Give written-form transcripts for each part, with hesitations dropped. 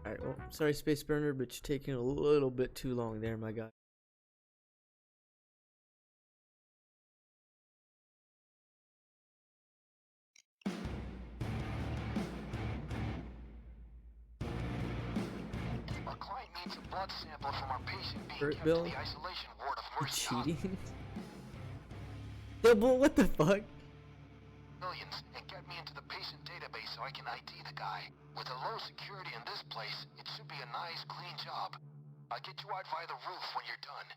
Alright, well, sorry Space Burner, but you're taking a little bit too long there, my guy. Our client needs a blood sample from our patient being Hurt kept Bill? in the isolation ward of You Mercy. cheating? Double, what the fuck? Millions and get me into the patient database so I can ID the guy. With the low security in this place, it should be a nice, clean job. I'll get you out via the roof when you're done.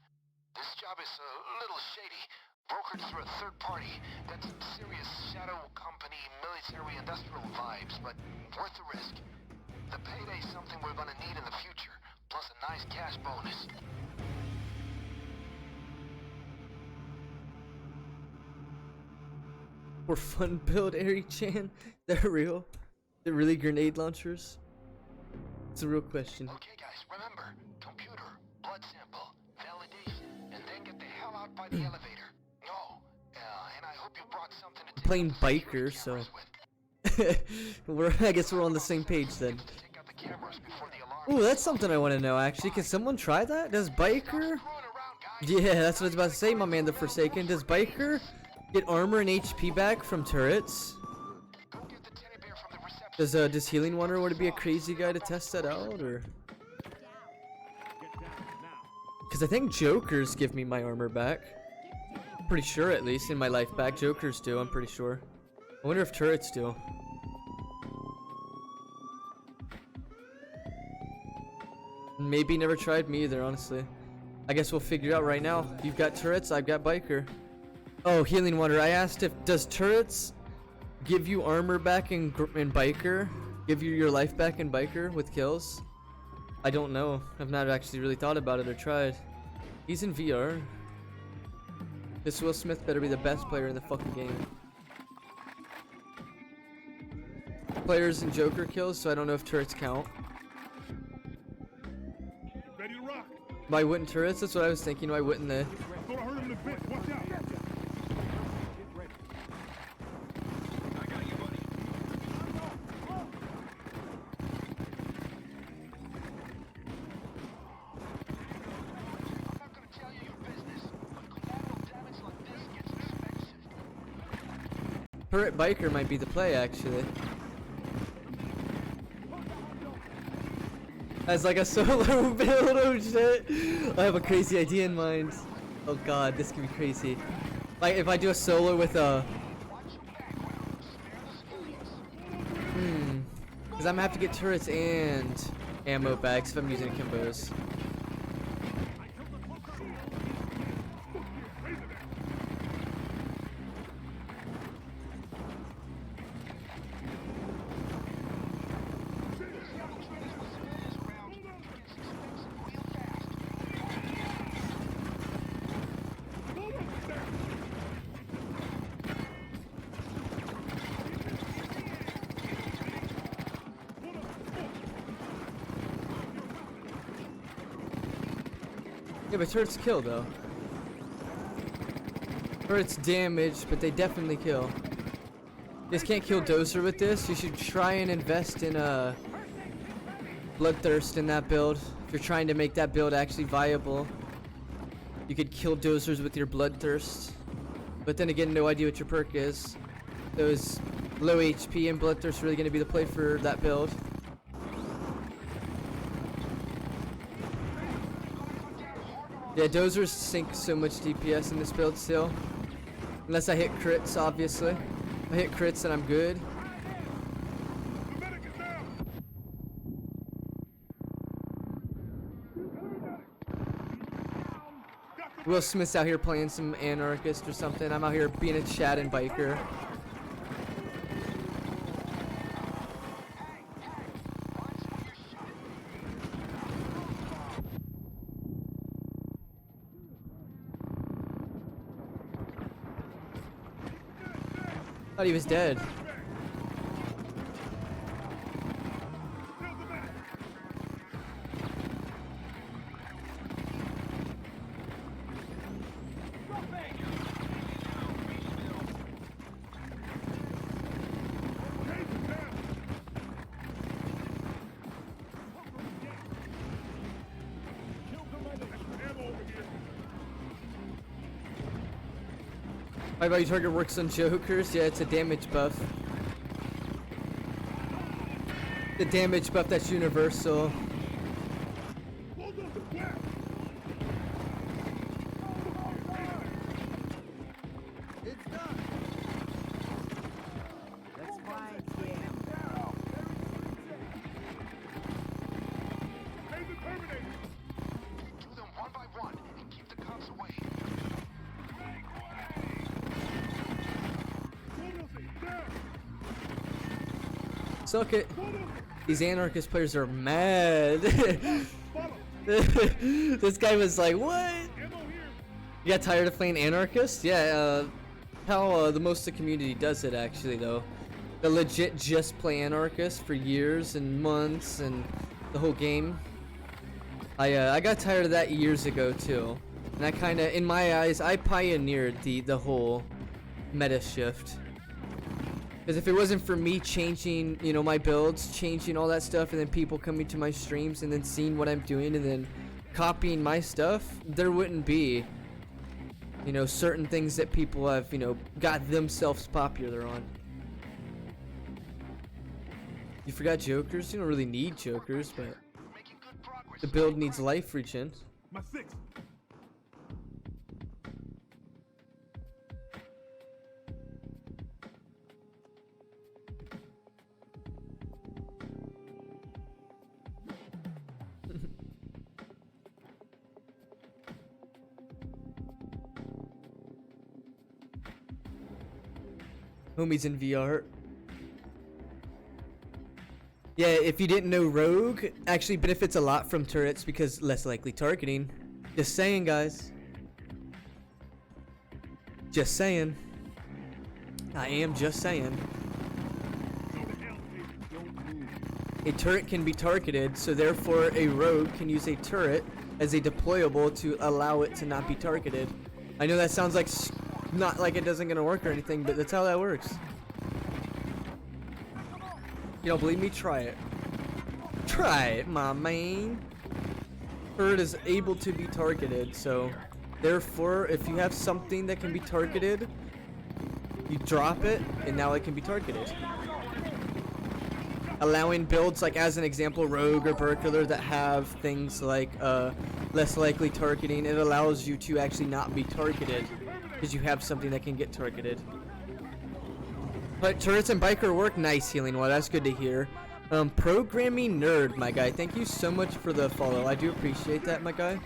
This job is a little shady. Brokered through a third party. That's serious shadow company, military, industrial vibes, but worth the risk. The payday's something we're gonna need in the future, plus a nice cash bonus. For fun build, Ari-chan? They're real? They're really grenade launchers? It's a real question. Okay guys, remember, computer, blood sample, validation, and then get the hell out by the elevator. No, and I hope you brought something to take Playing out the security biker, so cameras with. I guess we're on the same page then. Take out the cameras before the alarm. Ooh, that's something I want to know actually. Can someone try that? Does biker? Screwing around, guys. Yeah, that's what I was about to say, my man, the Forsaken. Does biker get armor and HP back from turrets? Go get the teddy bear from the reception. Does Healing Wonder want to be a crazy guy to test that out, or? Because I think Jokers give me my armor back. Pretty sure, at least in my life back. Jokers do. I'm pretty sure. I wonder if turrets do. Maybe never tried me either, honestly. I guess we'll figure it out right now. You've got turrets, I've got biker. Oh, Healing Wonder. I asked if does turrets give you armor back in biker? Give you your life back in biker with kills? I don't know. I've not actually really thought about it or tried. He's in VR. This Will Smith better be the best player in the fucking game. Players in Joker kills, so I don't know if turrets count. Ready to rock. Why wouldn't turrets? That's what I was thinking. Why wouldn't they? Thought I heard him in the pit. Watch out. I'm not gonna tell you your business, but collateral damage like this gets expensive. Turret biker might be the play, actually. As like a solo build, oh shit. I have a crazy idea in mind. Oh god, this could be crazy. Like if I do a solo with a... Because I'm gonna have to get turrets and ammo bags if I'm using combos. Yeah, but turrets kill though. Turrets damage, but they definitely kill. You just can't kill Dozer with this. You should try and invest in Bloodthirst in that build. If you're trying to make that build actually viable, you could kill Dozers with your Bloodthirst. But then again, no idea what your perk is. Those low HP and Bloodthirst really going to be the play for that build. Yeah, Dozers sink so much DPS in this build still. Unless I hit crits, obviously. If I hit crits, then I'm good. Will Smith's out here playing some anarchist or something. I'm out here being a Chad and biker. Thought he was dead. My value target works on jokers. Yeah, it's a damage buff. The damage buff that's universal. Hold on to where? It's done. That's fine, Cam. Pay the Terminator. Do them one by one and keep the cops away. Bulldozer, down. Suck it. Bulldozer, These anarchist players are mad. follow. This guy was like, what? Ammo here. You got tired of playing anarchist? Yeah, how the most of the community does it actually though. They legit just play anarchist for years and months and the whole game. I got tired of that years ago too. And I kinda, in my eyes, I pioneered the whole meta shift. Because if it wasn't for me changing, you know, my builds, changing all that stuff, and then people coming to my streams and then seeing what I'm doing and then copying my stuff, there wouldn't be, you know, certain things that people have, you know, got themselves popular on. You forgot jokers? You don't really need jokers, but Making good progress. the build needs life regen. My 6. Homies in VR. Yeah, if you didn't know, Rogue actually benefits a lot from turrets because less likely targeting. Just saying, guys. Just saying. I am just saying. Go to hell, Agent. Don't move. A turret can be targeted, so therefore a rogue can use a turret as a deployable to allow it to not be targeted. I know that sounds like not like it doesn't gonna work or anything, but that's how that works. You don't believe me? Try it. Try it, my man. Turret is able to be targeted, so therefore if you have something that can be targeted, you drop it and now it can be targeted. Allowing builds like, as an example, Rogue or Burglar that have things like less likely targeting, it allows you to actually not be targeted because you have something that can get targeted. But turrets and biker work. Nice, Healing Well, that's good to hear. Programming nerd, my guy, thank you so much for the follow. I do appreciate that, my guy.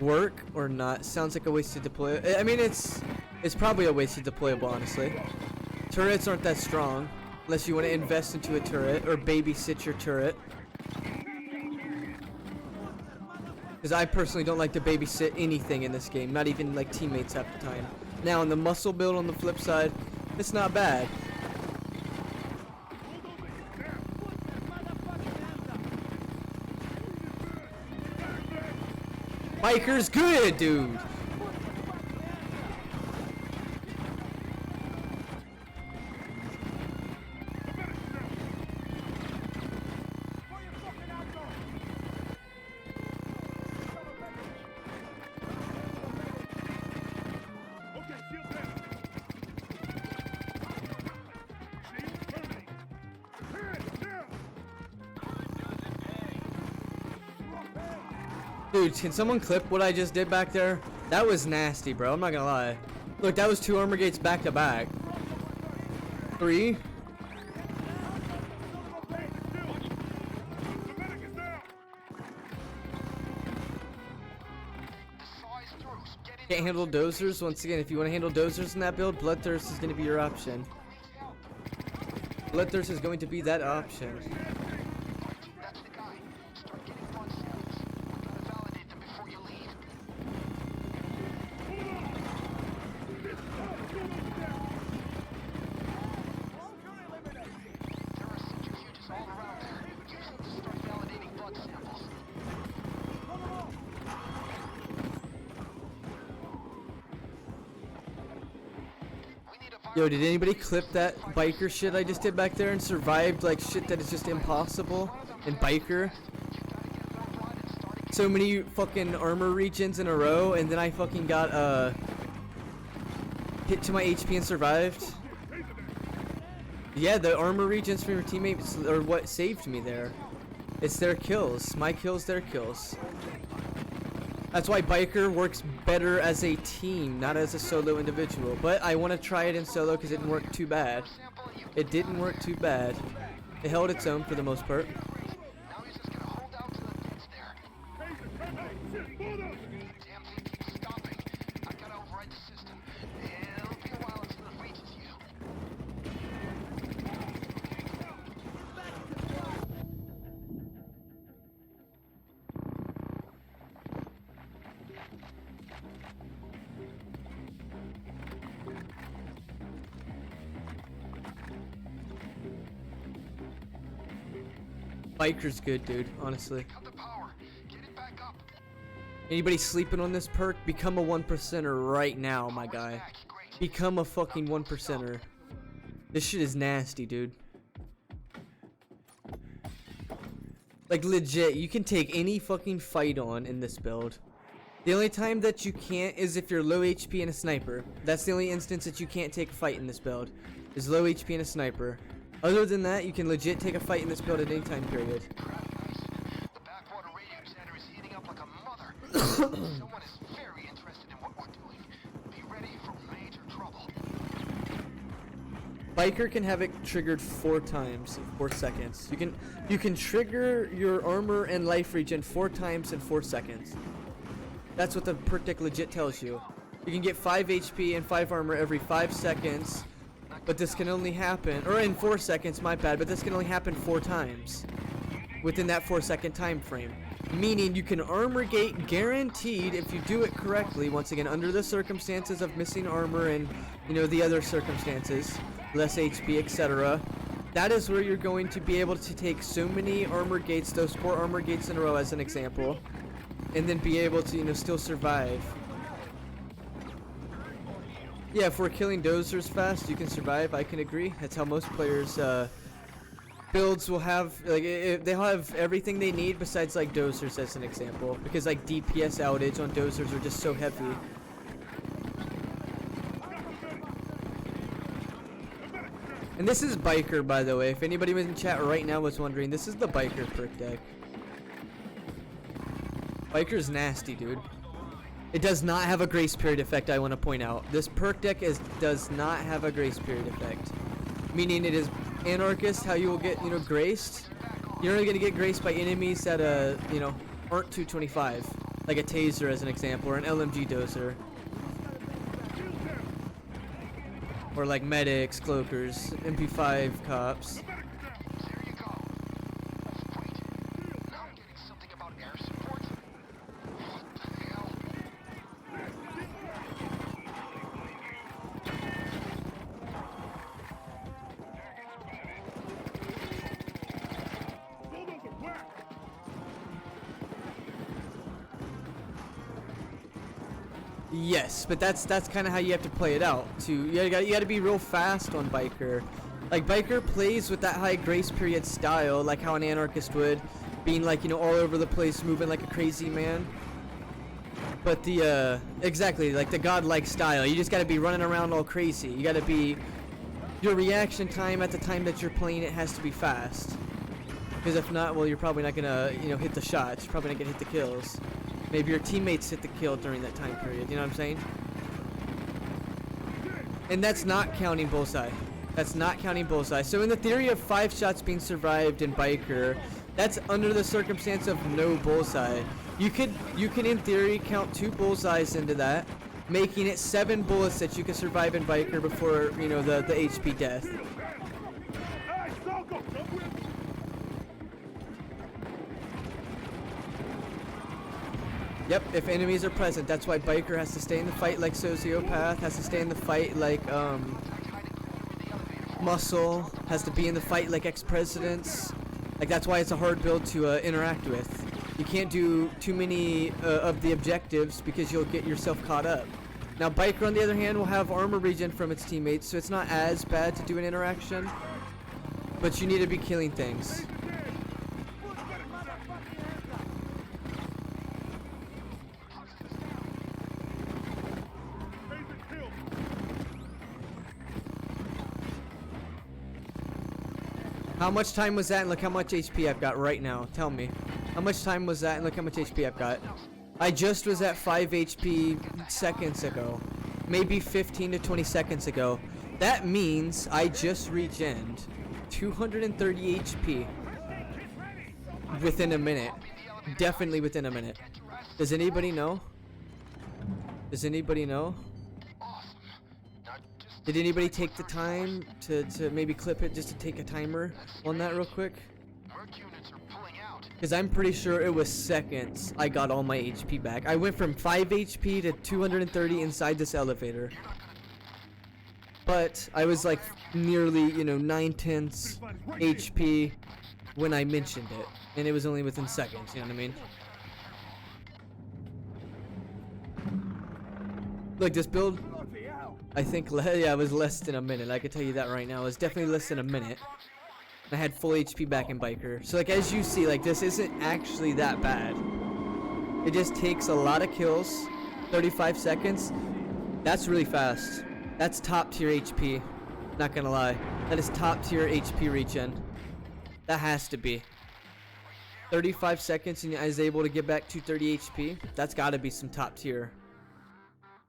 Work or not? Sounds like a wasted deploy. I mean, it's probably a wasted deployable, honestly. Turrets aren't that strong unless you want to invest into a turret or babysit your turret. Because I personally don't like to babysit anything in this game, not even like teammates half the time. Now, in the muscle build on the flip side, it's not bad. Biker's good, dude. Okay, shield down. Shield terminate. Head down. Dude, can someone clip what I just did back there? That was nasty, bro. I'm not gonna lie. Look, that was 2 armor gates back to back. 3. Can't handle dozers. Once again, if you want to handle dozers in that build, Bloodthirst is going to be your option. Bloodthirst is going to be that option. That's the guy. Start getting blood samples. We gotta validate them before you leave. There are centrifuges all around there. Use them to start validating blood samples. We need a Yo, did anybody clip that biker shit I just did back there and survived like shit that is just impossible in biker? so many fucking armor regions in a row, and then I fucking got hit to my HP and survived. Yeah, the armor regions from your teammates are what saved me there. It's their kills. My kills, their kills. That's why Biker works better as a team, not as a solo individual. But I want to try it in solo because it didn't work too bad. It didn't work too bad. It held its own for the most part. Now he's just gonna hold out to the pits there. Damn thing keeps stopping. I gotta override the system. It'll be a while until it reaches you. Biker's good, dude, honestly. Cut the power. Get it back up. Anybody sleeping on this perk, become a 1%er right now, my guy. Become a fucking 1%er. This shit is nasty, dude. Like, legit, you can take any fucking fight on in this build. The only time that you can't is if you're low HP and a sniper. That's the only instance that you can't take a fight in this build, is low HP and a sniper. Other than that, you can legit take a fight in this build at any time period. The backwater radio chatter is heating up like a mother. Someone is very interested in what we're doing. Be ready for major trouble. Biker can have it triggered 4 times in 4 seconds. You can trigger your armor and life regen 4 times in 4 seconds. That's what the perk deck legit tells you. You can get 5 HP and 5 armor every 5 seconds. But this can only happen, or in 4 seconds, my bad, but this can only happen 4 times within that 4-second time frame. Meaning you can armor gate guaranteed if you do it correctly, once again, under the circumstances of missing armor and, you know, the other circumstances, less HP, etc. That is where you're going to be able to take so many armor gates, those 4 armor gates in a row as an example, and then be able to, you know, still survive. Yeah, if we're killing dozers fast, you can survive. I can agree. That's how most players' builds will have. Like, they'll have everything they need besides like dozers, as an example, because like DPS outage on dozers are just so heavy. And this is Biker, by the way. If anybody was in chat right now was wondering, this is the Biker perk deck. Biker's nasty, dude. It does not have a grace period effect, I want to point out. This perk deck does not have a grace period effect. Meaning it is anarchist how you will get, you know, graced. You're only going to get graced by enemies that, you know, aren't 225. Like a taser as an example, or an LMG dozer. Or like medics, cloakers, MP5 cops. There you go. Wait. Now I'm getting something about air support. What the hell? Yes, but that's kind of how you have to play it out. You got to be real fast on Biker. Like, Biker plays with that high grace period style, like how an anarchist would, being like, you know, all over the place, moving like a crazy man. But the exactly, like the godlike style. You just got to be running around all crazy. You got to be, your reaction time at the time that you're playing it has to be fast. Because if not, well, you're probably not gonna, you know, hit the shots. You're probably not gonna hit the kills. Maybe your teammates hit the kill during that time period, you know what I'm saying? And that's not counting bullseye. That's not counting bullseye. So in the theory of 5 shots being survived in Biker, that's under the circumstance of no bullseye. You can in theory count 2 bullseyes into that, making it 7 bullets that you can survive in Biker before, you know, the HP death. Yep, if enemies are present, that's why Biker has to stay in the fight like Sociopath, has to stay in the fight like Muscle, has to be in the fight like Ex-Presidents. Like, that's why it's a hard build to interact with. You can't do too many of the objectives because you'll get yourself caught up. Now Biker, on the other hand, will have armor regen from its teammates, so it's not as bad to do an interaction. But you need to be killing things. How much time was that and look how much HP I've got right now. Tell me. How much time was that and look how much HP I've got. I just was at 5 HP seconds ago. Maybe 15 to 20 seconds ago. That means I just regened 230 HP within a minute. Definitely within a minute. Does anybody know? Does anybody know? Did anybody take the time to maybe clip it just to take a timer on that real quick? Because I'm pretty sure it was seconds I got all my HP back. I went from 5 HP to 230 inside this elevator. But I was like nearly, you know, 9/10 HP when I mentioned it. And it was only within seconds, you know what I mean? Look, this build, I think, yeah, it was less than a minute. I can tell you that right now. It was definitely less than a minute. I had full HP back in Biker. So like as you see, like this isn't actually that bad. It just takes a lot of kills, 35 seconds. That's really fast. That's top tier HP. Not gonna lie. That is top tier HP regen. That has to be. 35 seconds and I was able to get back to 30 HP. That's gotta be some top tier.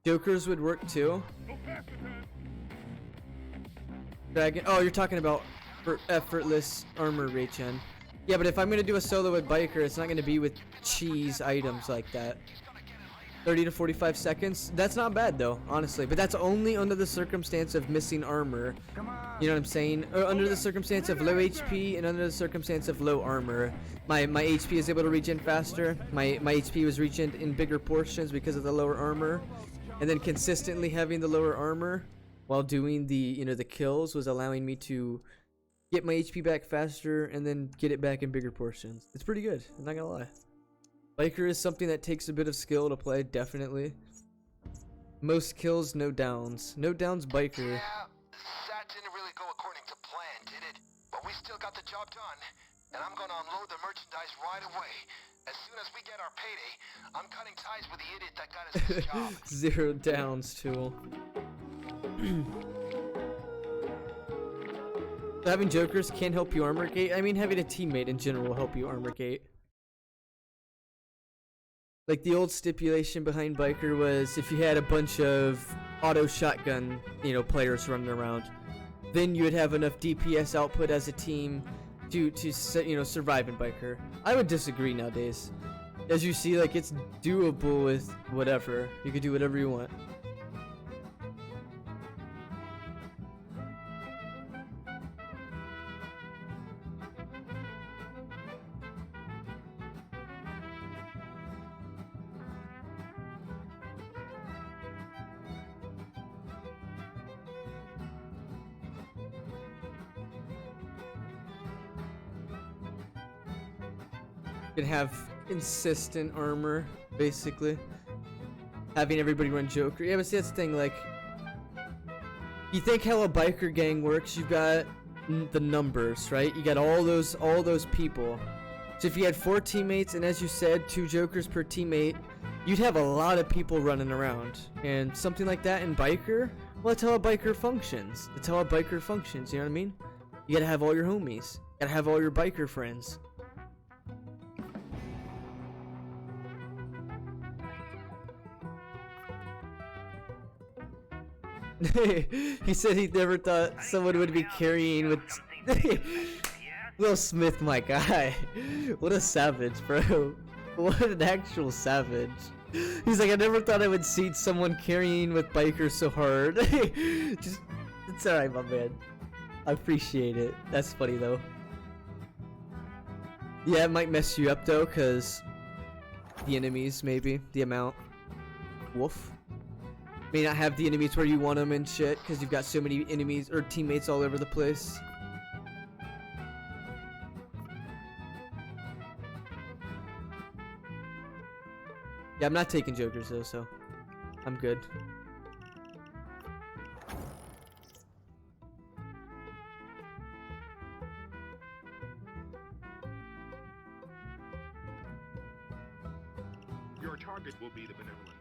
Jokers would work too. Dragon. Oh, you're talking about for effortless armor regen. Yeah, but if I'm gonna do a solo with Biker, it's not gonna be with cheese items like that. 30 to 45 seconds. That's not bad though, honestly. But that's only under the circumstance of missing armor. You know what I'm saying? Or under the circumstance of low HP and under the circumstance of low armor. My HP is able to regen faster. My HP was regened in bigger portions because of the lower armor. And then consistently having the lower armor while doing the, you know, the kills was allowing me to get my HP back faster and then get it back in bigger portions. It's pretty good, I'm not gonna lie. Biker is something that takes a bit of skill to play, definitely. Most kills, no downs. No downs, Biker. Yeah, that didn't really go according to plan, did it? But we still got the job done. And I'm gonna unload the merchandise right away. As soon as we get our payday, I'm cutting ties with the idiot that got us this job. 0 downs, tool. Having jokers can help you armor gate. I mean, having a teammate in general will help you armor gate. Like the old stipulation behind Biker was if you had a bunch of auto shotgun, you know, players running around, then you would have enough DPS output as a team to you know, survive in Biker. I would disagree nowadays. As you see, like it's doable with whatever. You could do whatever you want. Can have consistent armor, basically. Having everybody run Joker. Yeah, but see, that's the thing, like, you think how a biker gang works, you've got the numbers, right? You got all those people. So if you had 4 teammates, and as you said, 2 Jokers per teammate, you'd have a lot of people running around. And something like that in biker, well, that's how a biker functions. That's how a biker functions, you know what I mean? You gotta have all your homies. You gotta have all your biker friends. He said he never thought someone would be carrying with Will Smith, my guy. What a savage, bro. What an actual savage. He's like, I never thought I would see someone carrying with bikers so hard. Just, it's alright, my man. I appreciate it. That's funny though. Yeah, it might mess you up though, cause the enemies, maybe the amount. Woof. May not have the enemies where you want them and shit, because you've got so many enemies or teammates all over the place. Yeah, I'm not taking Jokers though, so I'm good. Your target will be the benevolent